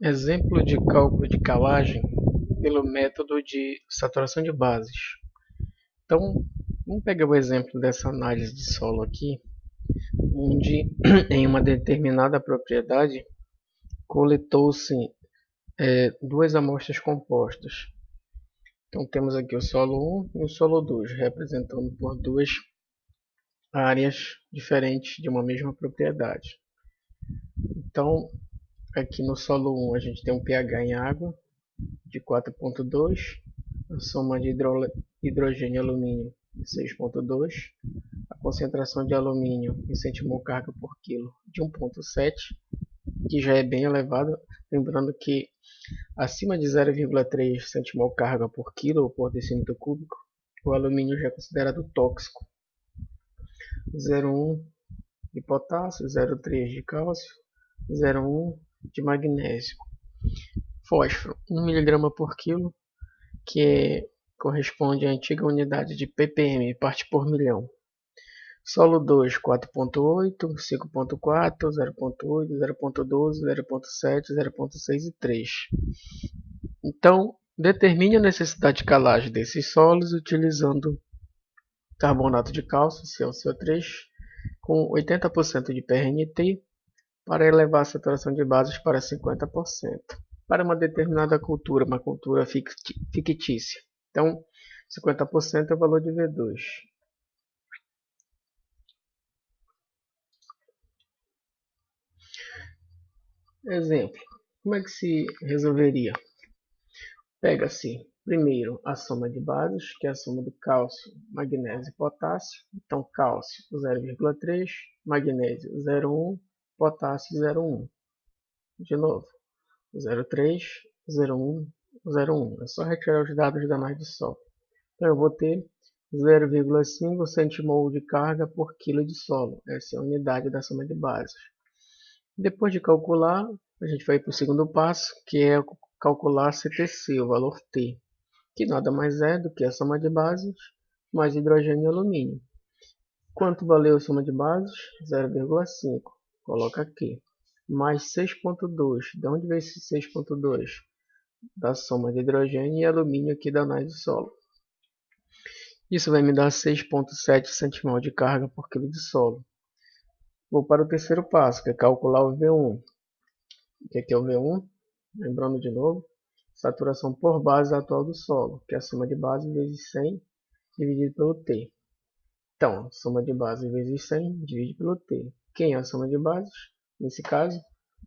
Exemplo de cálculo de calagem pelo método de saturação de bases. Então, vamos pegar o exemplo dessa análise de solo aqui, onde em uma determinada propriedade coletou-se duas amostras compostas. Então, temos aqui o solo 1 e o solo 2, representando por duas áreas diferentes de uma mesma propriedade. Então, aqui no solo 1 a gente tem um pH em água de 4,2, a soma de hidrogênio e alumínio de 6,2, a concentração de alumínio em centimol carga por quilo de 1,7, que já é bem elevado, lembrando que acima de 0,3 centimol carga por quilo ou por decímetro cúbico, o alumínio já é considerado tóxico. 0,1 de potássio, 0,3 de cálcio, 0,1 de magnésio. Fósforo, 1 mg por quilo, que corresponde à antiga unidade de ppm, parte por milhão. Solo 2, 4,8, 5,4, 0,8, 0,12, 0,7, 0,6 e 3. Então, determine a necessidade de calagem desses solos utilizando carbonato de cálcio, CaCO3, com 80% de PRNT, para elevar a saturação de bases para 50%. Para uma determinada cultura, uma cultura fictícia. Então, 50% é o valor de V2. Exemplo, como é que se resolveria? Pega-se primeiro a soma de bases, que é a soma do cálcio, magnésio e potássio. Então, cálcio 0,3, magnésio 0,1, potássio 0,1. De novo, 0,3, 0,1, 0,1. É só retirar os dados da análise de solo. Então, eu vou ter 0,5 centimol de carga por quilo de solo. Essa é a unidade da soma de bases. Depois de calcular, a gente vai para o segundo passo, que é calcular CTC, o valor T, que nada mais é do que a soma de bases mais hidrogênio e alumínio. Quanto valeu a soma de bases? 0,5. Coloca aqui. Mais 6,2. De onde veio esse 6,2? Da soma de hidrogênio e alumínio aqui da análise de solo. Isso vai me dar 6,7 centimol de carga por quilo de solo. Vou para o terceiro passo, que é calcular o V1. O que é o V1? Lembrando de novo, saturação por base atual do solo, que é a soma de base vezes 100 dividido pelo T. Então, soma de base vezes 100 dividido pelo T. Quem é a soma de bases? Nesse caso,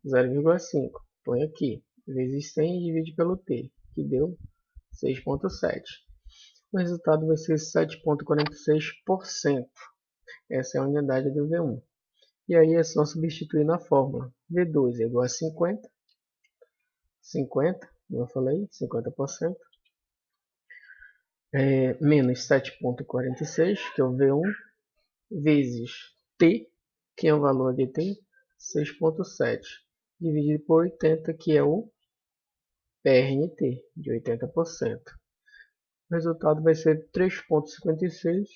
0,5. Põe aqui, vezes 100 dividido pelo T, que deu 6,7. O resultado vai ser 7,46%. Essa é a unidade do V1. E aí é só substituir na fórmula. V2 é igual a 50, como eu falei, 50%, menos 7,46, que é o V1, vezes T, que é o valor de T, 6,7, dividido por 80, que é o PRNT, de 80%. O resultado vai ser 3,56,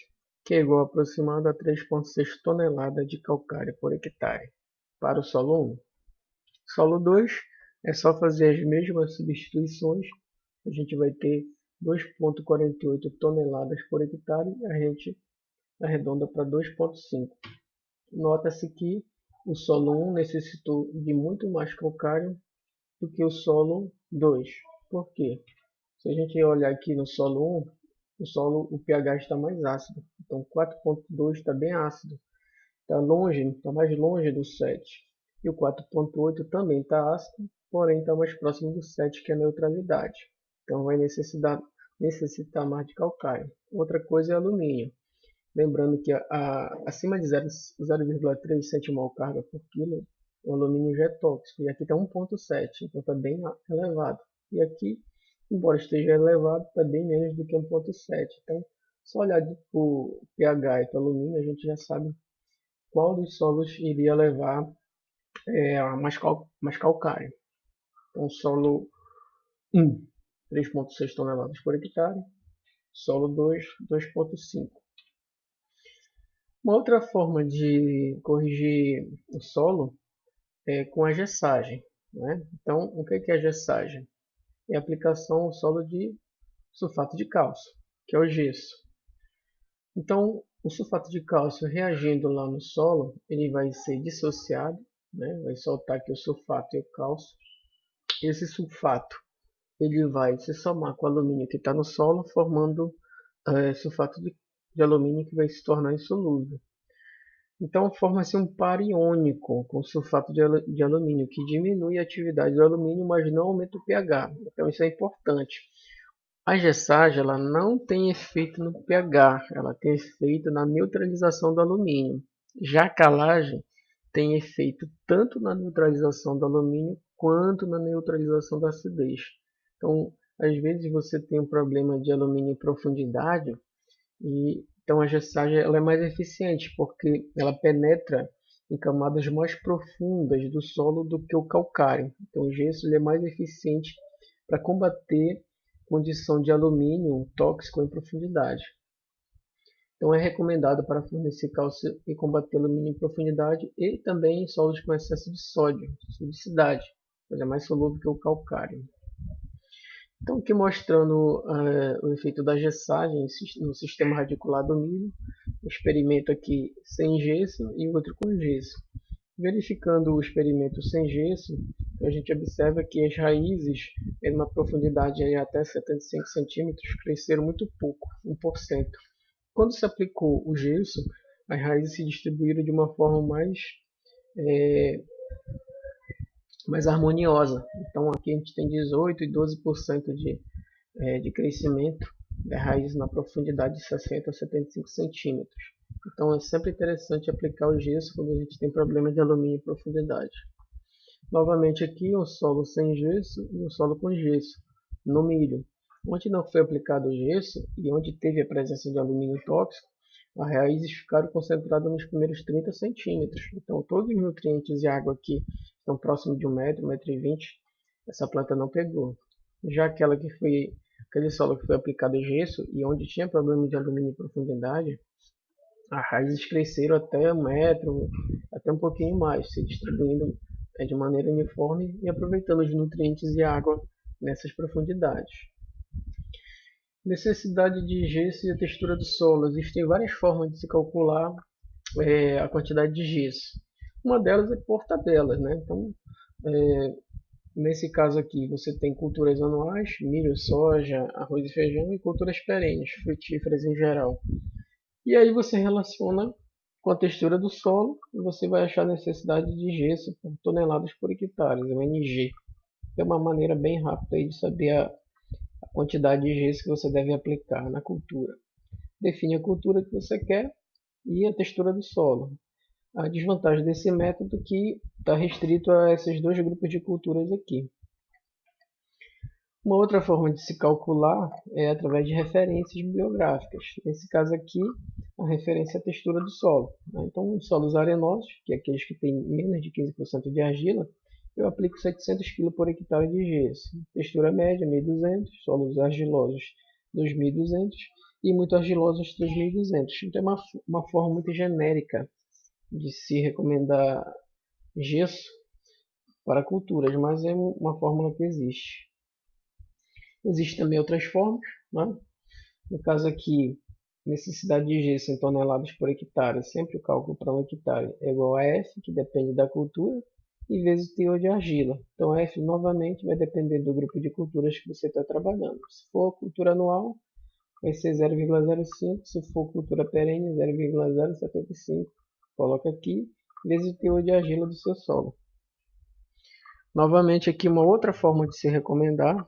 que é igual aproximado a 3,6 toneladas de calcário por hectare, para o solo 1. Solo 2 é só fazer as mesmas substituições, a gente vai ter 2,48 toneladas por hectare, a gente arredonda para 2,5. Nota-se que o solo 1 necessitou de muito mais calcário do que o solo 2. Por quê? Se a gente olhar aqui no solo 1, o pH está mais ácido. Então 4,2 está bem ácido. Está mais longe do 7. E o 4,8 também está ácido, porém está mais próximo do 7, que é a neutralidade. Então vai necessitar mais de calcário. Outra coisa é alumínio. Lembrando que acima de 0,3 centimol carga por quilo, o alumínio já é tóxico. E aqui está 1,7, então está bem elevado. E aqui, embora esteja elevado, está bem menos do que 1,7. Então, só olhar para o pH e para o alumínio, a gente já sabe qual dos solos iria levar a mais calcário. Então, solo 1, 3,6 toneladas por hectare. Solo 2, 2,5. Uma outra forma de corrigir o solo é com a gessagem. né? Então, o que é a gessagem? É a aplicação ao solo de sulfato de cálcio, que é o gesso. Então, o sulfato de cálcio reagindo lá no solo, ele vai ser dissociado, né? Vai soltar aqui o sulfato e o cálcio. Esse sulfato ele vai se somar com o alumínio que está no solo, formando sulfato de alumínio que vai se tornar insolúvel. Então, forma-se um par iônico com sulfato de alumínio, que diminui a atividade do alumínio, mas não aumenta o pH. Então, isso é importante. A gessagem ela não tem efeito no pH, ela tem efeito na neutralização do alumínio. Já a calagem tem efeito tanto na neutralização do alumínio quanto na neutralização da acidez. Então, às vezes você tem um problema de alumínio em profundidade e então a gessagem ela é mais eficiente porque ela penetra em camadas mais profundas do solo do que o calcário. Então o gesso ele é mais eficiente para combater condição de alumínio tóxico em profundidade. Então é recomendado para fornecer cálcio e combater alumínio em profundidade e também em solos com excesso de sódio, sodicidade, mas é mais solúvel que o calcário. Então aqui mostrando o efeito da gessagem no sistema radicular do milho, um experimento aqui sem gesso e outro com gesso. Verificando o experimento sem gesso, a gente observa que as raízes, em uma profundidade de até 75 centímetros, cresceram muito pouco, 1%. Quando se aplicou o gesso, as raízes se distribuíram de uma forma mais harmoniosa. Então aqui a gente tem 18 e 12% de crescimento da raiz na profundidade de 60 a 75 centímetros. Então é sempre interessante aplicar o gesso quando a gente tem problema de alumínio em profundidade. Novamente aqui um solo sem gesso e um solo com gesso no milho. Onde não foi aplicado o gesso e onde teve a presença de alumínio tóxico, as raízes ficaram concentradas nos primeiros 30 centímetros. Então todos os nutrientes e água aqui estão próximos de 1 metro, 1,20 m. Essa planta não pegou. Já aquele solo que foi aplicado gesso e onde tinha problema de alumínio em profundidade, as raízes cresceram até 1 metro, até um pouquinho mais, se distribuindo de maneira uniforme e aproveitando os nutrientes e água nessas profundidades. Necessidade de gesso e a textura do solo. Existem várias formas de se calcular a quantidade de gesso. Uma delas é por tabelas, né? Então, nesse caso aqui, você tem culturas anuais, milho, soja, arroz e feijão, e culturas perenes, frutíferas em geral. E aí você relaciona com a textura do solo e você vai achar a necessidade de gesso por toneladas por hectare, o NG. É uma maneira bem rápida aí de saber a quantidade de gesso que você deve aplicar na cultura. Define a cultura que você quer e a textura do solo. A desvantagem desse método é que está restrito a esses dois grupos de culturas aqui. Uma outra forma de se calcular é através de referências bibliográficas. Nesse caso aqui, a referência é a textura do solo. Então, em solos arenosos, que é aqueles que têm menos de 15% de argila, eu aplico 700 kg por hectare de gesso. Textura média, 1.200, solos argilosos, 2.200 e muito argilosos, 3.200. Então, é uma forma muito genérica de se recomendar gesso para culturas, mas é uma fórmula que existe. Existem também outras formas, né? No caso aqui, necessidade de gesso em toneladas por hectare, sempre o cálculo para 1 hectare é igual a F, que depende da cultura, e vezes o teor de argila. Então F novamente vai depender do grupo de culturas que você está trabalhando. Se for cultura anual, vai ser 0,05, se for cultura perene, 0,075. Coloca aqui, vezes o teor de argila do seu solo. Novamente aqui uma outra forma de se recomendar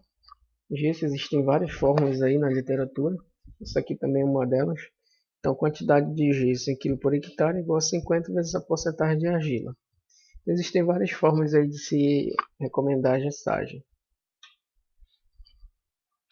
gesso, existem várias fórmulas aí na literatura, isso aqui também é uma delas. Então, quantidade de gesso em quilo por hectare é igual a 50 vezes a porcentagem de argila. Existem várias formas aí de se recomendar a gessagem.